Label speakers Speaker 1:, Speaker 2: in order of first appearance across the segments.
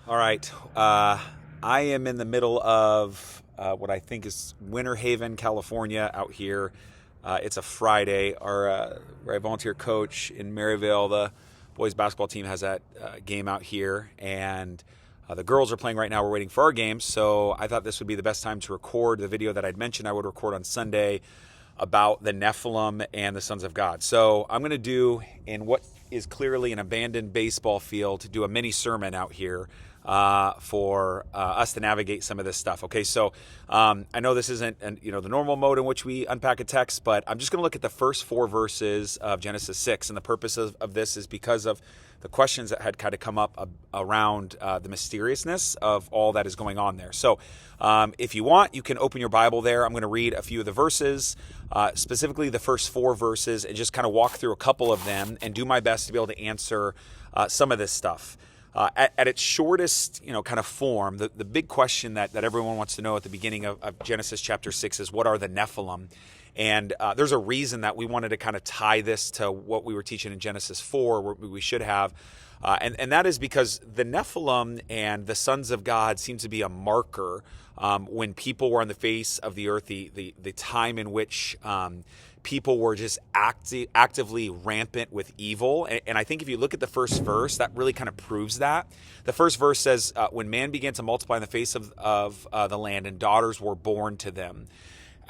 Speaker 1: All right. I am in the middle of what I think is Winter Haven, California, out here. It's a Friday. Our volunteer coach in Maryville, the boys basketball team, has that game out here, and the girls are playing right now. We're waiting for our game, so I thought this would be the best time to record the video that I'd mentioned I would record on Sunday about the Nephilim and the sons of God. So I'm going to do, in what is clearly an abandoned baseball field, to do a mini sermon out here for us to navigate some of this stuff. Okay, so I know this isn't the normal mode in which we unpack a text, but I'm just going to look at the first 4 verses of Genesis 6, and the purpose of this is because of the questions that had kind of come up around the mysteriousness of all that is going on there. So if you want, you can open your Bible there. I'm going to read a few of the verses, specifically the first 4 verses, and just kind of walk through a couple of them and do my best to be able to answer some of this stuff. At its shortest, kind of form, the big question that everyone wants to know at the beginning of Genesis chapter 6 is, what are the Nephilim? And there's a reason that we wanted to kind of tie this to what we were teaching in Genesis 4, where we should have. And that is because the Nephilim and the sons of God seem to be a marker when people were on the face of the earth, the time in which people were just actively rampant with evil. And I think if you look at the first verse, that really kind of proves that. The first verse says, when man began to multiply in the face of the land, and daughters were born to them.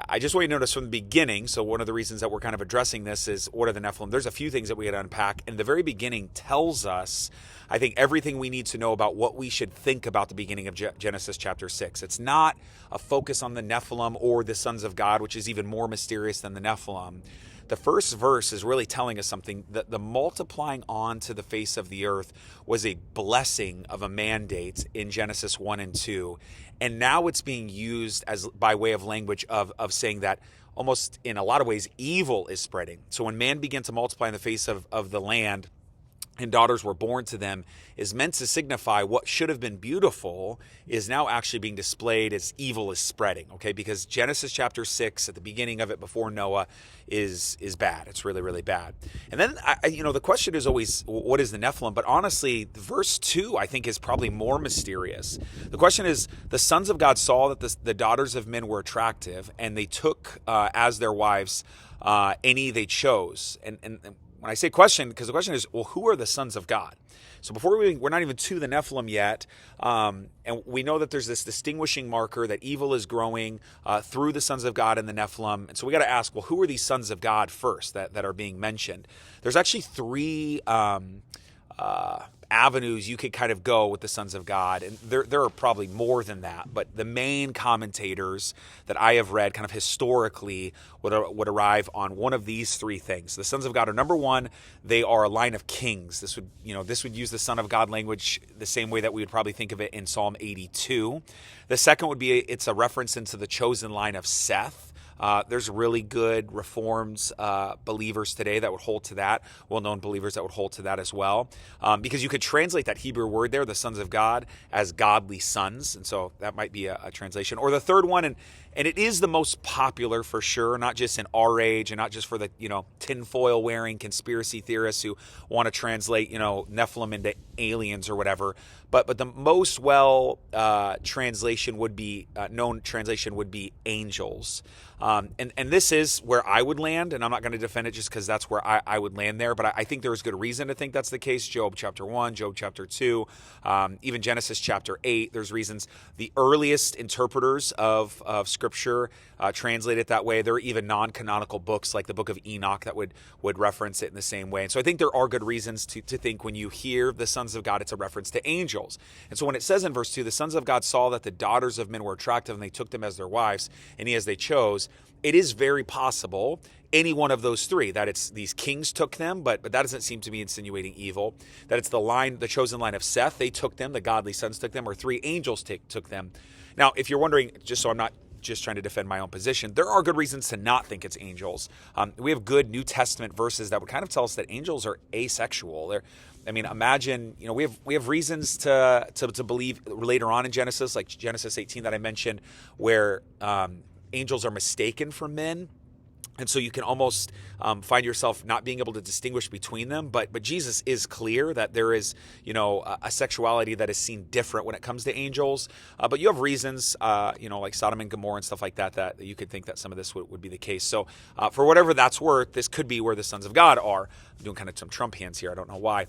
Speaker 1: I just want you to notice from the beginning, so one of the reasons that we're kind of addressing this is, what are the Nephilim? There's a few things that we had to unpack, and the very beginning tells us, I think, everything we need to know about what we should think about the beginning of Genesis chapter 6. It's not a focus on the Nephilim or the sons of God, which is even more mysterious than the Nephilim. The first verse is really telling us something, that the multiplying onto the face of the earth was a blessing of a mandate in Genesis 1 and 2. And now it's being used as by way of language of saying that almost in a lot of ways evil is spreading. So when man began to multiply in the face of the land, and daughters were born to them, is meant to signify what should have been beautiful is now actually being displayed as evil is spreading, okay? Because Genesis chapter 6, at the beginning of it, before Noah, is bad. It's really, really bad. And then, the question is always, what is the Nephilim? But honestly, verse 2, I think, is probably more mysterious. The question is, the sons of God saw that the daughters of men were attractive, and they took as their wives any they chose. And when I say question, because the question is, well, who are the sons of God? So we're not even to the Nephilim yet, and we know that there's this distinguishing marker that evil is growing through the sons of God and the Nephilim. And so we got to ask, well, who are these sons of God first that are being mentioned? There's actually 3 avenues you could kind of go with the sons of God, and there are probably more than that, but the main commentators that I have read kind of historically would arrive on one of these 3 things. The sons of God are, number 1, they are a line of kings. This would use the son of God language the same way that we would probably think of it in Psalm 82. The second would be, it's a reference into the chosen line of Seth. There's really good Reformed believers today that would hold to that, well-known believers that would hold to that as well, because you could translate that Hebrew word there, the sons of God, as godly sons, and so that might be a translation. Or the third one, and it is the most popular for sure, not just in our age, and not just for the tinfoil-wearing conspiracy theorists who want to translate Nephilim into aliens or whatever, but the most known translation would be angels. And this is where I would land, and I'm not going to defend it just because that's where I would land there, but I think there's good reason to think that's the case. Job chapter 1, Job chapter 2, even Genesis chapter 8, there's reasons. The earliest interpreters of Scripture translate it that way. There are even non-canonical books like the book of Enoch that would reference it in the same way. And so I think there are good reasons to think when you hear the sons of God, it's a reference to angels. And so when it says in verse 2, the sons of God saw that the daughters of men were attractive, and they took them as their wives, and as they chose, it is very possible any one of those 3, that it's these kings took them, but that doesn't seem to be insinuating evil, that it's the chosen line of Seth, they took them, the godly sons took them, or 3 angels took them. Now, if you're wondering, just so I'm not just trying to defend my own position, there are good reasons to not think it's angels. We have good New Testament verses that would kind of tell us that angels are asexual. Imagine, we have reasons to believe later on in Genesis, like Genesis 18 that I mentioned, where angels are mistaken for men. And so you can almost find yourself not being able to distinguish between them. But Jesus is clear that there is, a sexuality that is seen different when it comes to angels. But you have reasons, like Sodom and Gomorrah and stuff like that, that you could think that some of this would be the case. So for whatever that's worth, this could be where the sons of God are. I'm doing kind of some Trump hands here. I don't know why.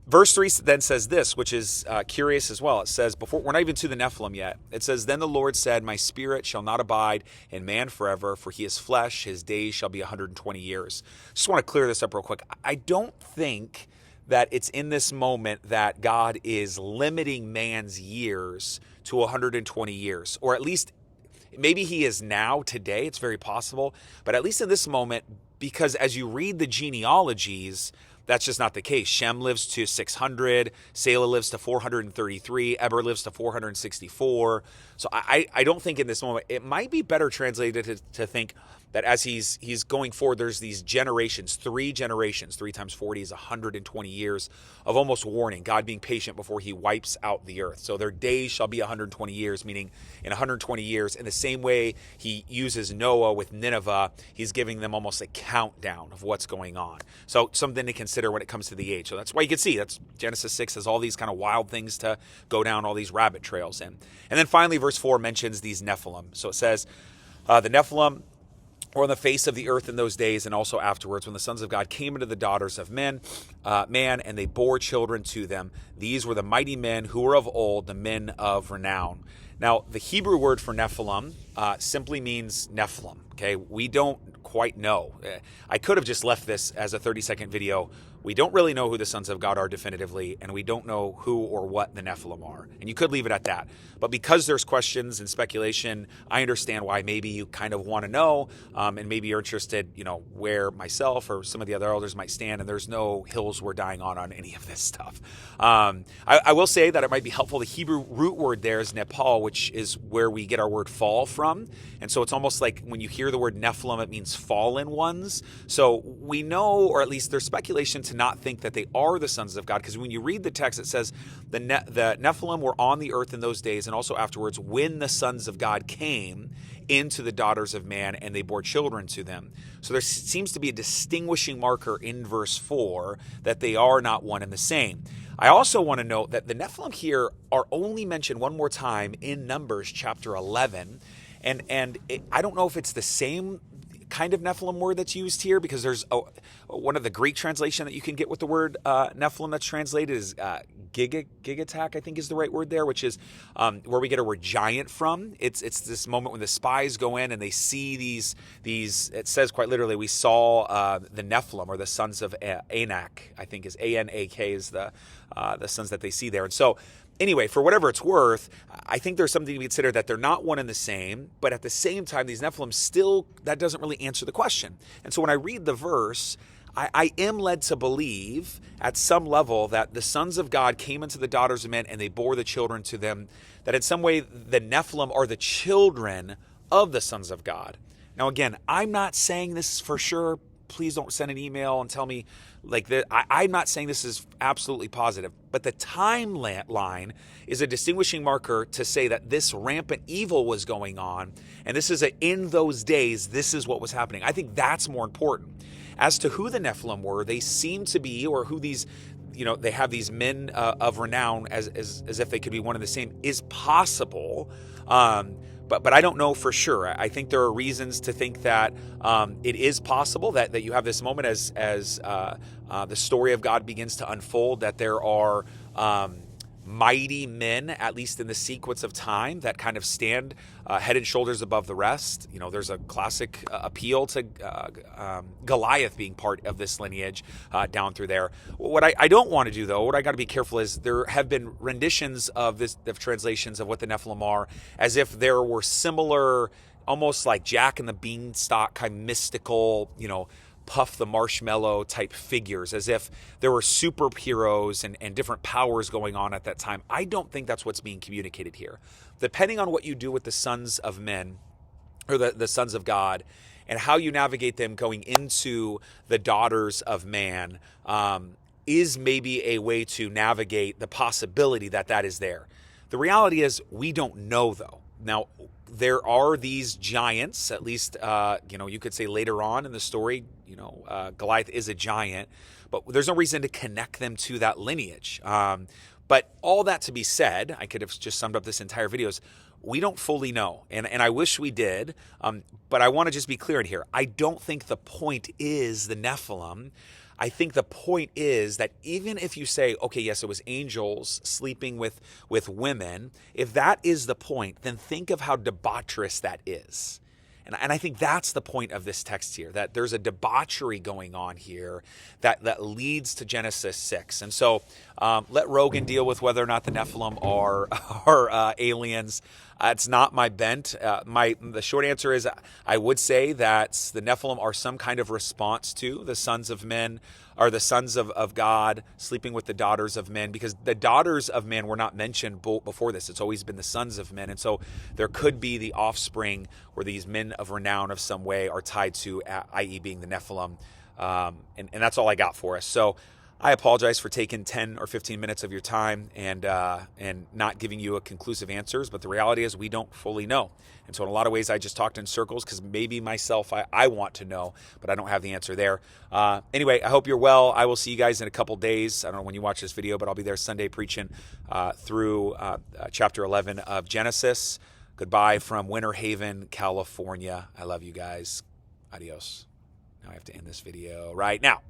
Speaker 1: Verse 3 then says this, which is curious as well. It says, before we're not even to the Nephilim yet. It says, then the Lord said, my spirit shall not abide in man forever, for he is flesh. His days shall be 120 years. Just want to clear this up real quick. I don't think that it's in this moment that God is limiting man's years to 120 years, or at least maybe he is now today. It's very possible. But at least in this moment, because as you read the genealogies, that's just not the case. Shem lives to 600, Selah lives to 433, Eber lives to 464. So I don't think in this moment, it might be better translated to think that as he's going forward, there's these generations, 3 times 40 is 120 years of almost warning, God being patient before he wipes out the earth. So their days shall be 120 years, meaning in 120 years, in the same way he uses Noah with Nineveh, he's giving them almost a countdown of what's going on. So something to consider when it comes to the age. So that's why you can see, that's Genesis 6 has all these kind of wild things to go down, all these rabbit trails in. And then finally, verse 4 mentions these Nephilim. So it says, the Nephilim or on the face of the earth in those days, and also afterwards, when the sons of God came into the daughters of man, and they bore children to them. These were the mighty men who were of old, the men of renown. Now, the Hebrew word for Nephilim simply means Nephilim. Okay, we don't quite know. I could have just left this as a 30-second video. We don't really know who the sons of God are definitively, and we don't know who or what the Nephilim are. And you could leave it at that. But because there's questions and speculation, I understand why maybe you kind of want to know, and maybe you're interested, where myself or some of the other elders might stand, and there's no hills we're dying on any of this stuff. I will say that it might be helpful. The Hebrew root word there is Nepal, which is where we get our word fall from. And so it's almost like when you hear the word Nephilim, it means fallen ones. So we know, or at least there's speculation to not think that they are the sons of God, because when you read the text, it says the Nephilim were on the earth in those days, and also afterwards when the sons of God came into the daughters of man and they bore children to them. So there seems to be a distinguishing marker in verse 4 that they are not one and the same. I also want to note that the Nephilim here are only mentioned one more time in Numbers chapter 11, and I don't know if it's the same kind of Nephilim word that's used here, because there's one of the Greek translation that you can get with the word Nephilim that's translated is gigatak, I think is the right word there, which is where we get our word giant from. It's this moment when the spies go in and they see these. It says quite literally, we saw the Nephilim, or the sons of Anak. I think is Anak is the sons that they see there. And so anyway, for whatever it's worth, I think there's something to consider that they're not one and the same, but at the same time, these Nephilim still, that doesn't really answer the question. And so when I read the verse, I am led to believe at some level that the sons of God came into the daughters of men and they bore the children to them, that in some way the Nephilim are the children of the sons of God. Now again, I'm not saying this for sure. Please don't send an email and tell me like that. I'm not saying this is absolutely positive, but the timeline is a distinguishing marker to say that this rampant evil was going on, and this is in those days, this is what was happening. I think that's more important. As to who the Nephilim were, they seem to be, or who these, they have these men of renown as if they could be one and the same, is possible. But I don't know for sure. I think there are reasons to think that it is possible that you have this moment as the story of God begins to unfold, that there are mighty men, at least in the sequence of time, that kind of stand head and shoulders above the rest. There's a classic appeal to Goliath being part of this lineage down through there. What I don't want to do, though, what I got to be careful is there have been renditions of translations of what the Nephilim are, as if there were similar, almost like Jack and the Beanstalk kind of mystical, Puff the Marshmallow type figures, as if there were superheroes and different powers going on at that time. I don't think that's what's being communicated here. Depending on what you do with the sons of men, or the sons of God, and how you navigate them going into the daughters of man, is maybe a way to navigate the possibility that is there. The reality is we don't know, though. Now, there are these giants, at least, you could say later on in the story, Goliath is a giant, but there's no reason to connect them to that lineage. But all that to be said, I could have just summed up this entire video is we don't fully know, and I wish we did, but I want to just be clear in here. I don't think the point is the Nephilim. I think the point is that even if you say, okay, yes, it was angels sleeping with women, if that is the point, then think of how debaucherous that is. And I think that's the point of this text here, that there's a debauchery going on here that leads to Genesis 6. And so let Rogan deal with whether or not the Nephilim are aliens. It's not my bent. The short answer is I would say that the Nephilim are some kind of response to the sons of men, or the sons of God sleeping with the daughters of men, because the daughters of men were not mentioned before this. It's always been the sons of men. And so there could be the offspring where these men of renown of some way are tied to, i.e. being the Nephilim. And that's all I got for us. So I apologize for taking 10 or 15 minutes of your time and not giving you a conclusive answers, but the reality is we don't fully know. And so in a lot of ways, I just talked in circles because maybe myself, I want to know, but I don't have the answer there. Anyway, I hope you're well. I will see you guys in a couple days. I don't know when you watch this video, but I'll be there Sunday preaching through chapter 11 of Genesis. Goodbye from Winter Haven, California. I love you guys. Adios. Now I have to end this video right now.